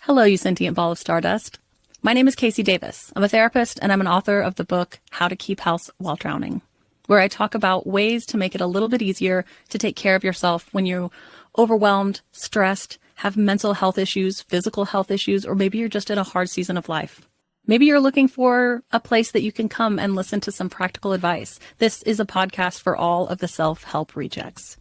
Hello, you sentient ball of stardust. My name is Casey Davis. I'm a therapist and I'm an author of the book How to Keep House While Drowning, where I talk about ways to make it a little bit easier to take care of yourself when you're overwhelmed, stressed, have mental health issues, physical health issues, or maybe you're just in a hard season of life. Maybe you're looking for a place that you can come and listen to some practical advice. This is a podcast for all of the self-help rejects.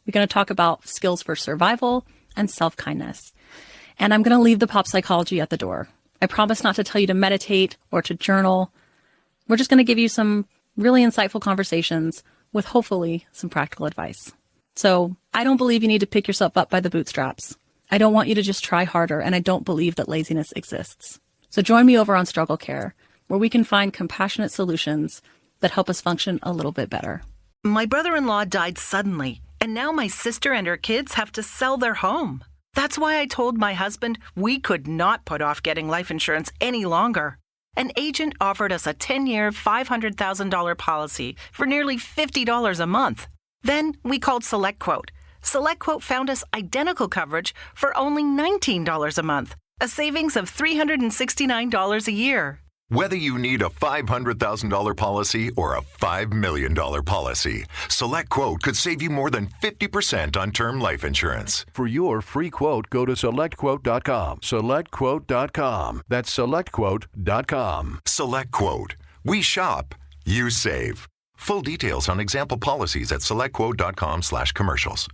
We're going to talk about skills for survival and self-kindness. And I'm going to leave the pop psychology at the door. I promise not to tell you to meditate or to journal. We're just going to give you some really insightful conversations with hopefully some practical advice. So I don't believe you need to pick yourself up by the bootstraps. I don't want you to just try harder, and I don't believe that laziness exists. So join me over on Struggle Care, where we can find compassionate solutions that help us function a little bit better. My brother-in-law died suddenly, and now my sister and her kids have to sell their home. That's why I told my husband we could not put off getting life insurance any longer. An agent offered us a 10-year, $500,000 policy for nearly $50 a month. Then we called SelectQuote. SelectQuote found us identical coverage for only $19 a month, a savings of $369 a year. Whether you need a $500,000 policy or a $5 million policy, SelectQuote could save you more than 50% on term life insurance. For your free quote, go to SelectQuote.com. SelectQuote.com. That's SelectQuote.com. SelectQuote. We shop, you save. Full details on example policies at SelectQuote.com/commercials.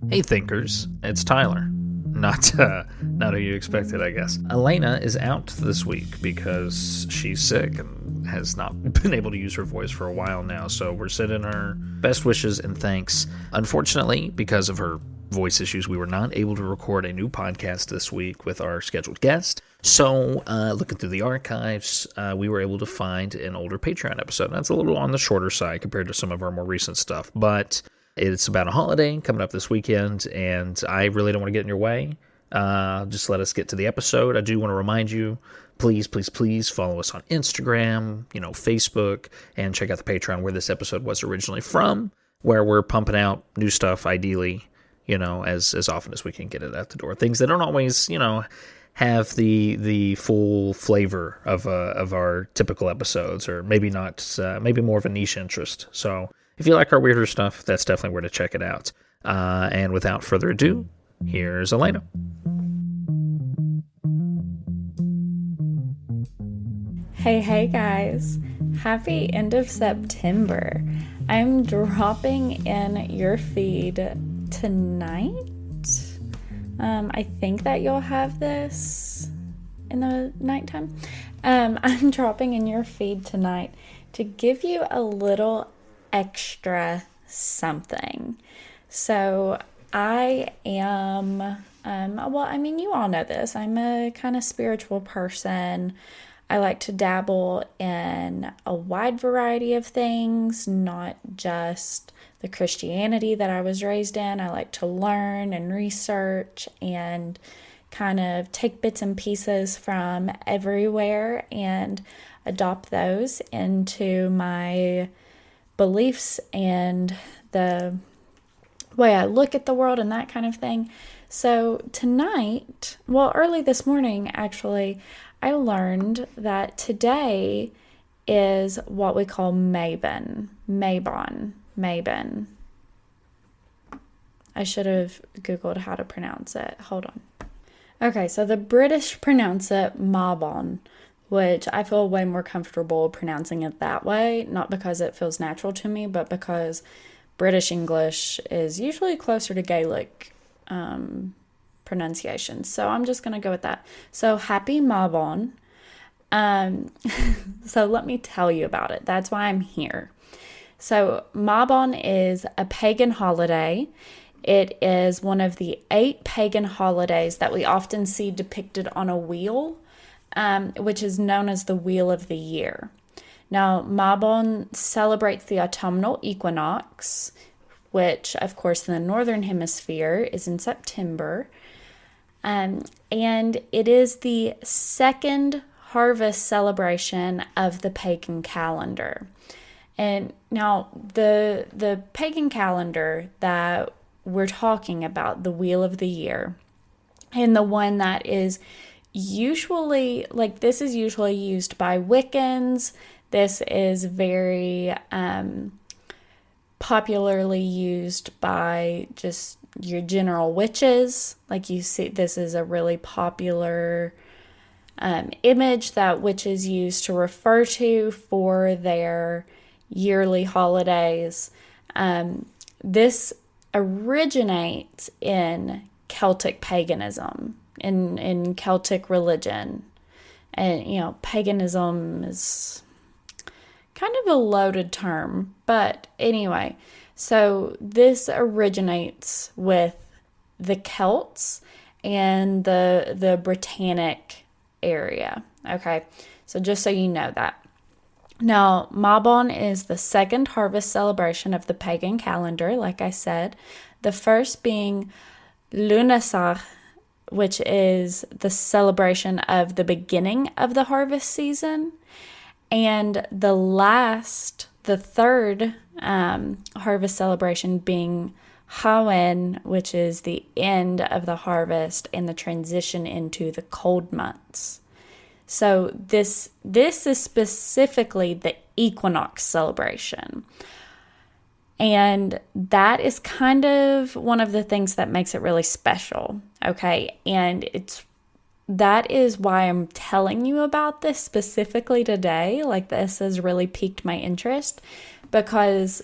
Hey thinkers, it's Tyler. Not who you expected, I guess. Alanna is out this week because she's sick and has not been able to use her voice for a while now, so we're sending her best wishes and thanks. Unfortunately, because of her voice issues, we were not able to record a new podcast this week with our scheduled guest. So, looking through the archives, we were able to find an older Patreon episode. That's a little on the shorter side compared to some of our more recent stuff, but it's about a holiday coming up this weekend, and I really don't want to get in your way. Just let us get to the episode. I do want to remind you, please follow us on Instagram, Facebook, and check out the Patreon where this episode was originally from, where we're pumping out new stuff, ideally, as often as we can get it out the door. Things that don't always, have the full flavor of our typical episodes, or maybe not, maybe more of a niche interest. So if you like our weirder stuff, that's definitely where to check it out. And without further ado, here's Alanna. Hey guys, happy end of September. I'm dropping in your feed tonight. I think that you'll have this in the nighttime. I'm dropping in your feed tonight to give you a little extra something. So I am, you all know this. I'm a kind of spiritual person. I like to dabble in a wide variety of things, not just the Christianity that I was raised in. I like to learn and research and kind of take bits and pieces from everywhere and adopt those into my beliefs and the way I look at the world and that kind of thing. So tonight, early this morning actually, I learned that today is what we call Mabon. I should have Googled how to pronounce it. Hold on. Okay, so the British pronounce it Mabon, which I feel way more comfortable pronouncing it that way, not because it feels natural to me, but because British English is usually closer to Gaelic pronunciation. So I'm just going to go with that. So happy Mabon. So let me tell you about it. That's why I'm here. So Mabon is a pagan holiday. It is one of the 8 pagan holidays that we often see depicted on a wheel, which is known as the Wheel of the Year. Now, Mabon celebrates the autumnal equinox, which, of course, in the northern hemisphere is in September. And it is the second harvest celebration of the pagan calendar. And now the pagan calendar that we're talking about, the Wheel of the Year, and the one that is usually, like, this is usually used by Wiccans. This is very popularly used by just your general witches. Like, you see, this is a really popular image that witches use to refer to for their yearly holidays. This originates in Celtic paganism, in Celtic religion. And, paganism is kind of a loaded term, but anyway, so this originates with the Celts and the Britannic area. Okay, so just so you know that. Now, Mabon is the second harvest celebration of the pagan calendar, like I said. The first being Lunasach, which is the celebration of the beginning of the harvest season. And the third harvest celebration being Hawen, which is the end of the harvest and the transition into the cold months. So this is specifically the equinox celebration. And that is kind of one of the things that makes it really special, okay? And that is why I'm telling you about this specifically today. Like, this has really piqued my interest, because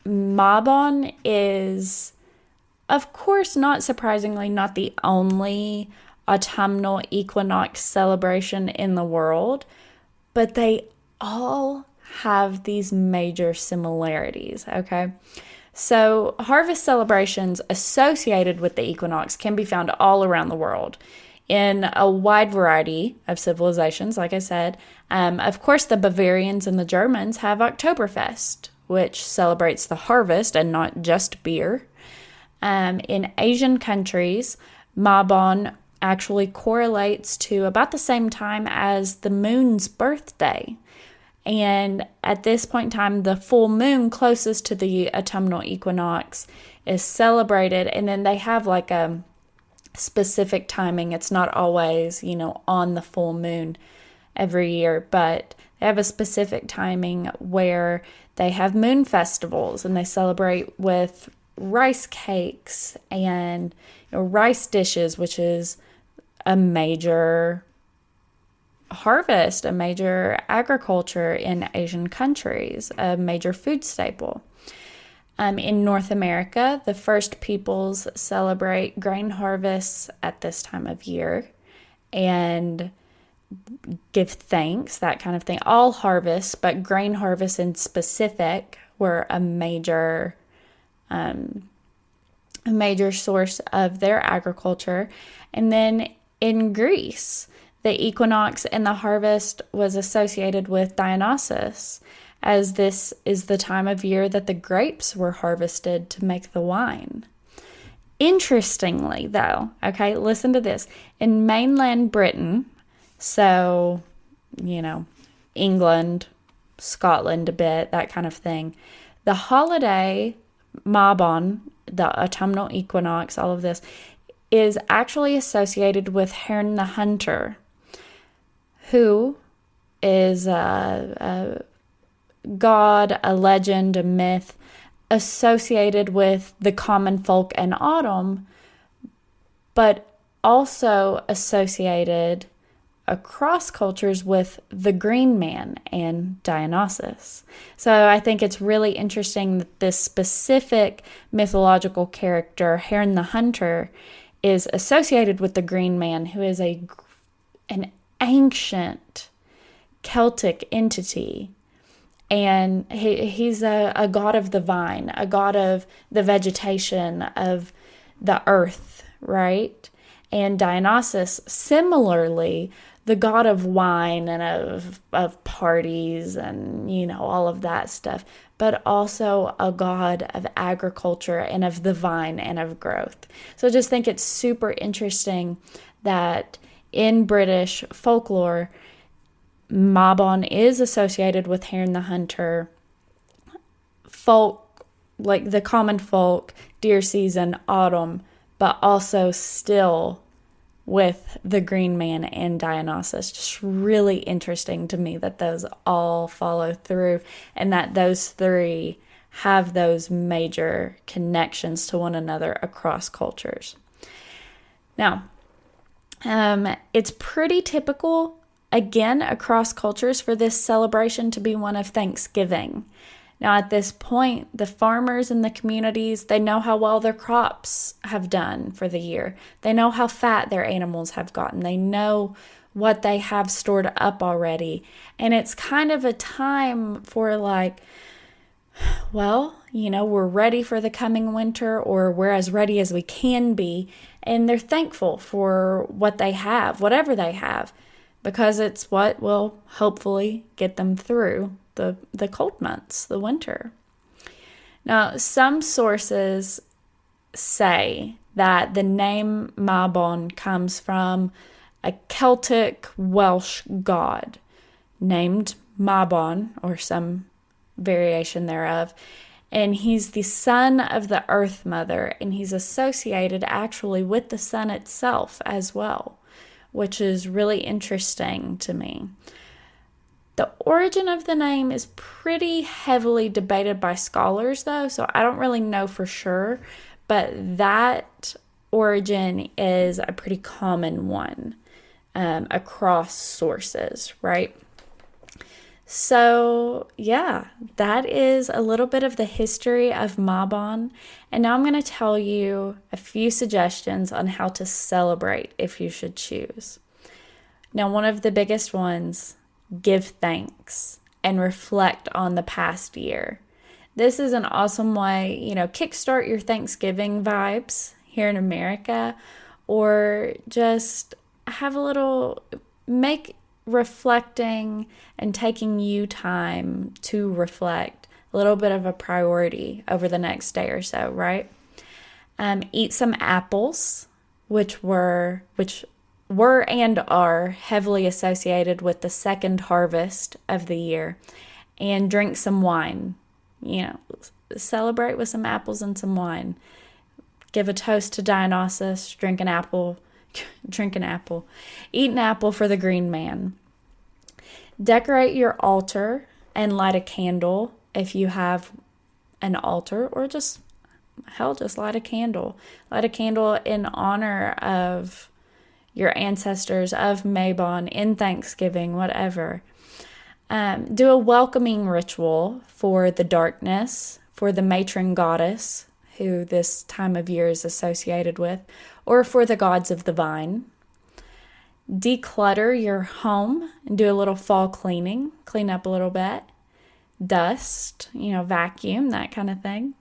Mabon is, of course, not surprisingly, not the only autumnal equinox celebration in the world, but they all have these major similarities, okay? So harvest celebrations associated with the equinox can be found all around the world in a wide variety of civilizations, like I said. Of course, the Bavarians and the Germans have Oktoberfest, which celebrates the harvest and not just beer. In Asian countries, Mabon actually correlates to about the same time as the moon's birthday. And at this point in time, the full moon closest to the autumnal equinox is celebrated. And then they have like a specific timing. It's not always, on the full moon every year, but they have a specific timing where they have moon festivals and they celebrate with rice cakes and rice dishes, which is a major harvest, a major agriculture in Asian countries, a major food staple. In North America, the First Peoples celebrate grain harvests at this time of year and give thanks, that kind of thing. All harvests, but grain harvests in specific, were a major source of their agriculture. And then in Greece, the equinox and the harvest was associated with Dionysus, as this is the time of year that the grapes were harvested to make the wine. Interestingly, though, okay, listen to this. In mainland Britain, so, England, Scotland a bit, that kind of thing, the holiday Mabon, the autumnal equinox, all of this, is actually associated with Herne the Hunter, who is a god, a legend, a myth associated with the common folk and autumn, but also associated across cultures with the Green Man and Dionysus. So I think it's really interesting that this specific mythological character, Herne the Hunter, is associated with the Green Man, who is an ancient Celtic entity. And he's a god of the vine, a god of the vegetation, of the earth, right? And Dionysus, similarly, the god of wine and of parties and, all of that stuff, but also a god of agriculture and of the vine and of growth. So I just think it's super interesting that in British folklore, Mabon is associated with Hare and the Hunter, folk, like the common folk, deer season, autumn, but also still with the Green Man and Dionysus. Just really interesting to me that those all follow through and that those three have those major connections to one another across cultures. Now, it's pretty typical, again, across cultures for this celebration to be one of Thanksgiving. Now, at this point, the farmers in the communities, they know how well their crops have done for the year. They know how fat their animals have gotten. They know what they have stored up already. And it's kind of a time for like, well, we're ready for the coming winter, or we're as ready as we can be. And they're thankful for what they have, whatever they have, because it's what will hopefully get them through the cold months, the winter. Now, some sources say that the name Mabon comes from a Celtic Welsh god named Mabon, or some variation thereof, and he's the son of the Earth Mother, and he's associated actually with the sun itself as well, which is really interesting to me. The origin of the name is pretty heavily debated by scholars, though, so I don't really know for sure, but that origin is a pretty common one across sources, right? So, yeah, that is a little bit of the history of Mabon, and now I'm going to tell you a few suggestions on how to celebrate if you should choose. Now, one of the biggest ones, give thanks and reflect on the past year. This is an awesome way, kickstart your Thanksgiving vibes here in America, or just have make reflecting and taking you time to reflect a little bit of a priority over the next day or so, right? Eat some apples, which were and are heavily associated with the second harvest of the year, and drink some wine. Celebrate with some apples and some wine. Give a toast to Dionysus, drink an apple, eat an apple for the Green Man. Decorate your altar and light a candle if you have an altar, or just light a candle. Light a candle in honor of your ancestors, of Mabon, in Thanksgiving, whatever. Do a welcoming ritual for the darkness, for the matron goddess, who this time of year is associated with, or for the gods of the vine. Declutter your home and do a little fall cleaning, clean up a little bit. Dust, vacuum, that kind of thing.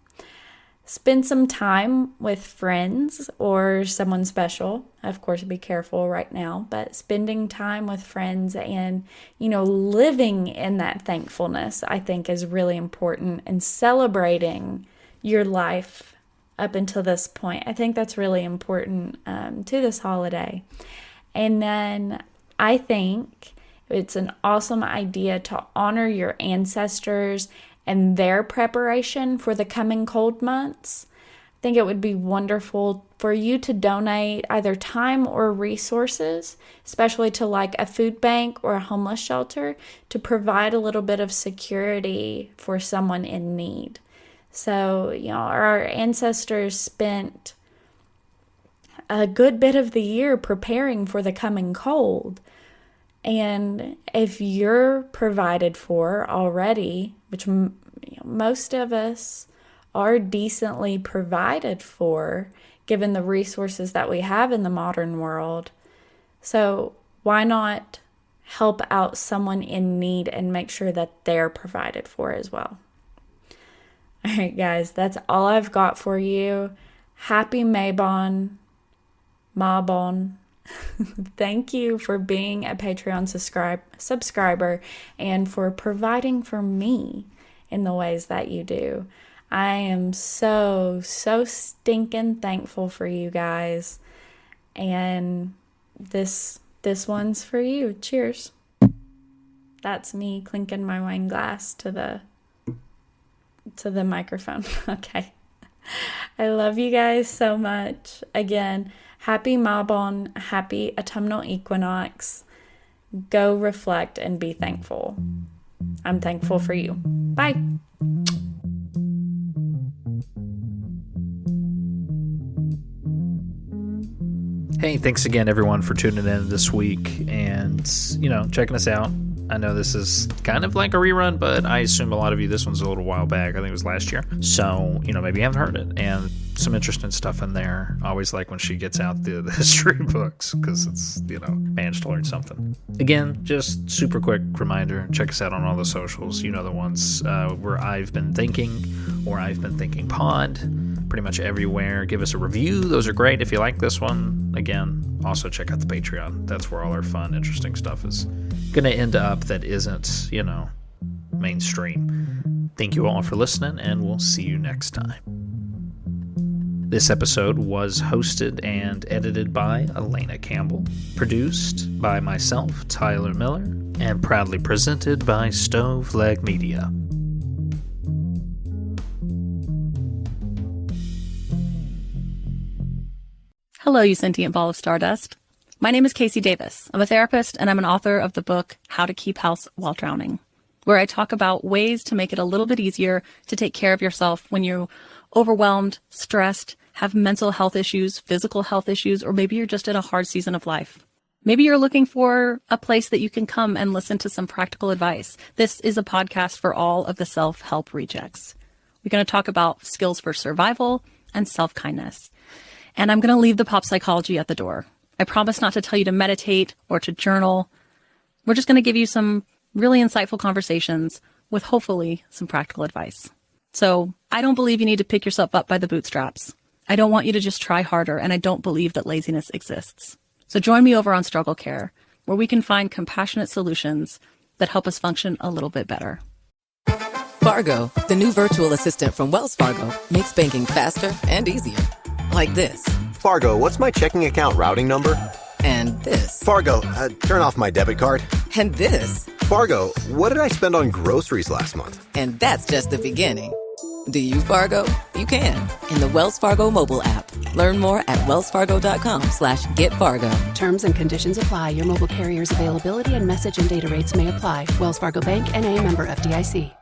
Spend some time with friends or someone special. Of course, be careful right now, but spending time with friends and, living in that thankfulness, I think, is really important, and celebrating your life up until this point. I think that's really important to this holiday. And then I think it's an awesome idea to honor your ancestors and their preparation for the coming cold months. I think it would be wonderful for you to donate either time or resources, especially to like a food bank or a homeless shelter, to provide a little bit of security for someone in need. So, our ancestors spent a good bit of the year preparing for the coming cold. And if you're provided for already, which most of us are decently provided for, given the resources that we have in the modern world, so why not help out someone in need and make sure that they're provided for as well? All right, guys, that's all I've got for you. Happy Mabon. Thank you for being a Patreon subscriber and for providing for me in the ways that you do. I am so stinking thankful for you guys. And this one's for you. Cheers. That's me clinking my wine glass to the microphone. Okay. I love you guys so much. Again, happy Mabon, happy autumnal equinox. Go reflect and be thankful. I'm thankful for you. Bye. Hey, thanks again, everyone, for tuning in this week and, checking us out. I know this is kind of like a rerun, but I assume a lot of you, this one's a little while back. I think it was last year. So, maybe you haven't heard it. And some interesting stuff in there. I always like when she gets out the history books because it's, managed to learn something. Again, just super quick reminder, check us out on all the socials. You know the ones where I've been thinking or I've been thinking pod. Pretty much everywhere. Give us a review. Those are great if you like this one. Again, also check out the Patreon. That's where all our fun, interesting stuff is going to end up that isn't, mainstream. Thank you all for listening, and we'll see you next time. This episode was hosted and edited by Alanna Campbell, produced by myself, Tyler Miller, and proudly presented by Stove Leg Media. Hello, you sentient ball of stardust. My name is Casey Davis. I'm a therapist, and I'm an author of the book How to Keep House While Drowning, where I talk about ways to make it a little bit easier to take care of yourself when you're overwhelmed, stressed, have mental health issues, physical health issues, or maybe you're just in a hard season of life. Maybe you're looking for a place that you can come and listen to some practical advice. This is a podcast for all of the self-help rejects. We're going to talk about skills for survival and self-kindness. And I'm going to leave the pop psychology at the door. I promise not to tell you to meditate or to journal. We're just going to give you some really insightful conversations with hopefully some practical advice. So I don't believe you need to pick yourself up by the bootstraps. I don't want you to just try harder, and I don't believe that laziness exists. So join me over on Struggle Care, where we can find compassionate solutions that help us function a little bit better. Fargo, the new virtual assistant from Wells Fargo, makes banking faster and easier. Like this. Fargo, what's my checking account routing number? And this. Fargo, turn off my debit card. And this. Fargo, what did I spend on groceries last month? And that's just the beginning. Do you, Fargo? You can. In the Wells Fargo mobile app. Learn more at wellsfargo.com/getfargo. Terms and conditions apply. Your mobile carrier's availability and message and data rates may apply. Wells Fargo Bank, N.A., member FDIC.